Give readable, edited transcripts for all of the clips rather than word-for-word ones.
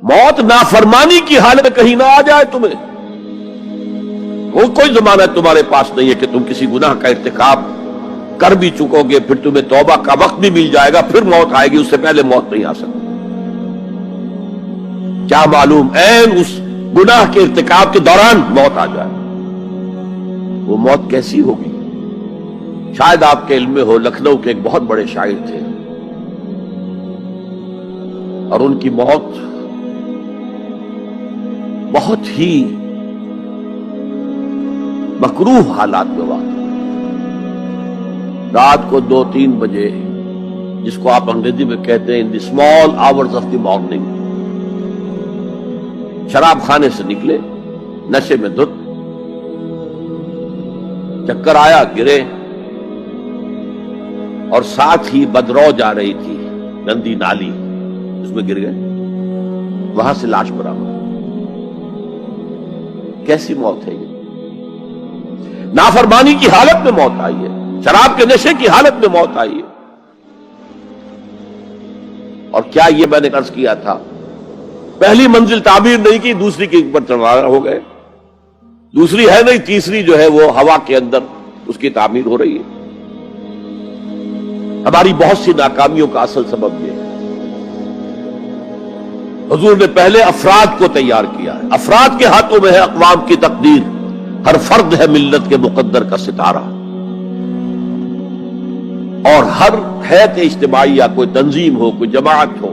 موت نافرمانی کی حالت میں کہیں نہ آ جائے تمہیں. وہ کوئی ضمانت تمہارے پاس نہیں ہے کہ تم کسی گناہ کا ارتکاب کر بھی چکو گے, پھر تمہیں توبہ کا وقت بھی مل جائے گا, پھر موت آئے گی, اس سے پہلے موت نہیں آ سکتی. کیا معلوم عین اس گناہ کے ارتکاب کے دوران موت آ جائے. وہ موت کیسی ہوگی؟ شاید آپ کے علم میں ہو, لکھنؤ کے ایک بہت بڑے شاعر تھے اور ان کی موت بہت ہی مکروہ حالات میں واقع. رات کو 2-3 بجے, جس کو آپ انگریزی میں کہتے ہیں in the small hours of the morning, شراب خانے سے نکلے, نشے میں دھت, چکر آیا, گرے, اور ساتھ ہی بدرو جا رہی تھی گندی نالی, اس میں گر گئے, وہاں سے لاش برآمد. کیسی موت ہے یہ؟ نافرمانی کی حالت میں موت آئی ہے, شراب کے نشے کی حالت میں موت آئی ہے. اور کیا یہ میں نے عرض کیا تھا, پہلی منزل تعمیر نہیں کی, دوسری کے اوپر چڑھا ہو گئے, دوسری ہے نہیں, تیسری جو ہے وہ ہوا کے اندر اس کی تعمیر ہو رہی ہے. ہماری بہت سی ناکامیوں کا اصل سبب یہ ہے. حضور نے پہلے افراد کو تیار کیا ہے, افراد کے ہاتھوں میں ہے اقوام کی تقدیر, ہر فرد ہے ملت کے مقدر کا ستارہ, اور ہر حیث اجتماعی یا کوئی تنظیم ہو, کوئی جماعت ہو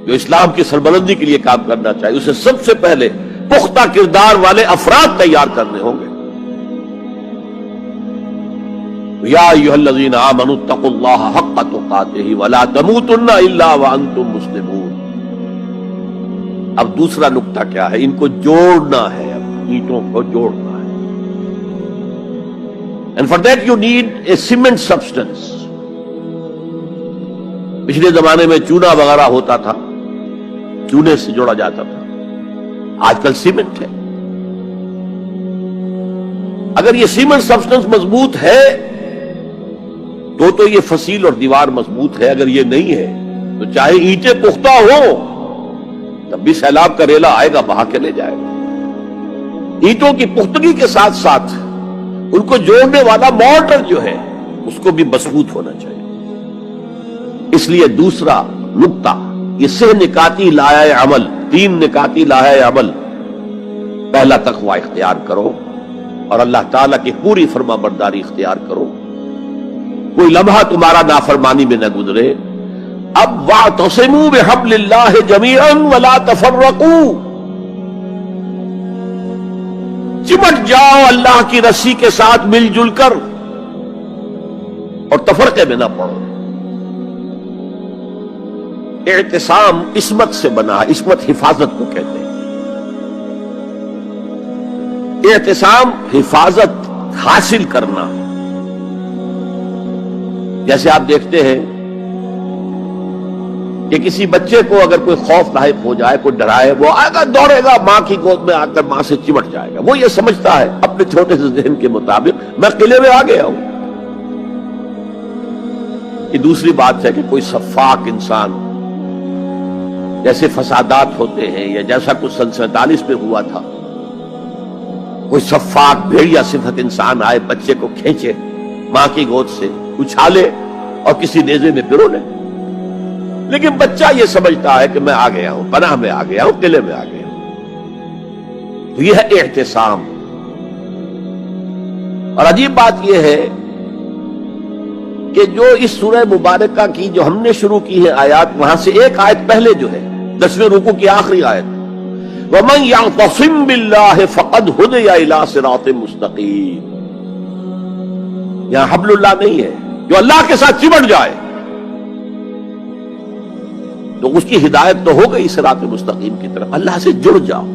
جو اسلام کی سربلندی کے لیے کام کرنا چاہیے, اسے سب سے پہلے پختہ کردار والے افراد تیار کرنے ہوں گے. یا ایھا الذین آمنوا اتقوا اللہ حق تقاتہ ولا تموتن الا وانتم مسلمون. اب دوسرا نقطہ کیا ہے, ان کو جوڑنا ہے, اب اینٹوں کو جوڑنا ہے. And for that you need a cement substance. پچھلے زمانے میں چونا وغیرہ ہوتا تھا, چونے سے جوڑا جاتا تھا, آج کل سیمنٹ ہے. اگر یہ سیمنٹ سبسٹنس مضبوط ہے تو یہ فصیل اور دیوار مضبوط ہے. اگر یہ نہیں ہے تو چاہے اینٹیں پختہ ہو تب بھی سیلاب کا ریلا آئے گا, بہا کے لے جائے گا. اینٹوں کی پختگی کے ساتھ ساتھ ان کو جوڑنے والا مورٹر جو ہے اس کو بھی مضبوط ہونا چاہیے. اس لیے دوسرا نقطہ, یہ 3 نکاتی لائحہ عمل, 3 نکاتی لائحہ عمل. پہلا تقوی اختیار کرو اور اللہ تعالیٰ کی پوری فرما برداری اختیار کرو. کوئی لمحہ تمہارا نافرمانی میں نہ گزرے. اب واعتصموا بحبل اللہ جمیعا ولا تفرقوا, چمٹ جاؤ اللہ کی رسی کے ساتھ مل جل کر اور تفرقے میں نہ پڑو. اعتصام عصمت سے بنا, عصمت حفاظت کو کہتے ہیں. اعتصام حفاظت حاصل کرنا. جیسے آپ دیکھتے ہیں کہ کسی بچے کو اگر کوئی خوف لاحق ہو جائے, کوئی ڈرائے, وہ آئے گا, دوڑے گا, ماں کی گود میں آ کر ماں سے چمٹ جائے گا. وہ یہ سمجھتا ہے اپنے چھوٹے سے ذہن کے مطابق میں قلعے میں آ گیا ہوں. یہ دوسری بات ہے کہ کوئی شفاق انسان, جیسے فسادات ہوتے ہیں یا جیسا کچھ سن 47 میں ہوا تھا, کوئی شفاق بھیڑیا صفت انسان آئے, بچے کو کھینچے ماں کی گود سے, اچھالے اور کسی نیزے میں پرو لے. لیکن بچہ یہ سمجھتا ہے کہ میں آ گیا ہوں, پناہ میں آ گیا ہوں, قلعے میں آ گیا ہوں. تو یہ ہے اعتصام. اور عجیب بات یہ ہے کہ جو اس سورہ مبارکہ کی جو ہم نے شروع کی ہے آیات, وہاں سے ایک آیت پہلے جو ہے 10ویں رکوع کی آخری آیت, وَمَن يَعْتَصِم بِاللَّهِ فَقَدْ هُدِيَ إِلَىٰ صِرَاطٍ مُسْتَقِيمٍ. یہاں حبل اللہ نہیں ہے, جو اللہ کے ساتھ چمٹ جائے تو اس کی ہدایت تو ہو گئی صراط مستقیم کی طرف. اللہ سے جڑ جاؤ.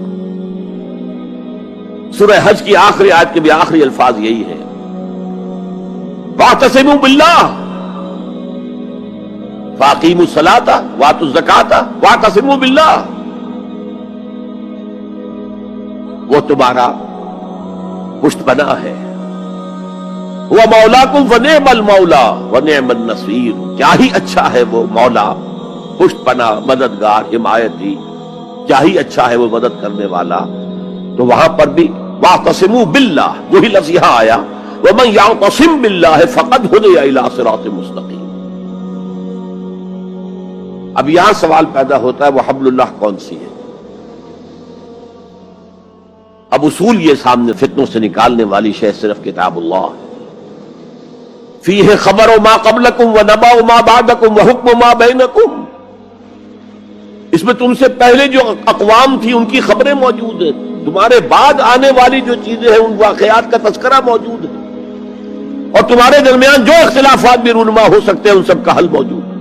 سورہ حج کی آخری آیت کے بھی آخری الفاظ یہی ہے, وَاعْتَصِمُوا بِاللَّهِ فَأَقِیمُوا الصَّلَاةَ وَآتُوا الزَّکَاةَ وَاعْتَصِمُوا بِاللَّهِ. وہ تمہارا پشت پناہ ہے. هُوَ مَوْلَاكُمْ فَنِعْمَ الْمَوْلَىٰ وَنِعْمَ النَّصِيرُ. کیا ہی اچھا ہے وہ مولا, پشت پناہ, مددگار, حمایتی, کیا ہی اچھا ہے وہ مدد کرنے والا. تو وہاں پر بھی واعتصموا باللہ وہی لفظ یہاں آیا ومن یعتصم باللہ فقد ہدی الی صراط مستقیم. اب یہاں سوال پیدا ہوتا ہے وہ حبل اللہ کون سی ہے؟ اب اصول یہ سامنے فتنوں سے نکالنے والی شے صرف کتاب اللہ ہے. فیہ خبر ما قبلکم ونبأ ما بعدکم وحکم ما بینکم. اس میں تم سے پہلے جو اقوام تھی ان کی خبریں موجود ہیں, تمہارے بعد آنے والی جو چیزیں ہیں ان واقعات کا تذکرہ موجود ہے, اور تمہارے درمیان جو اختلافات بھی رونما ہو سکتے ہیں ان سب کا حل موجود ہے.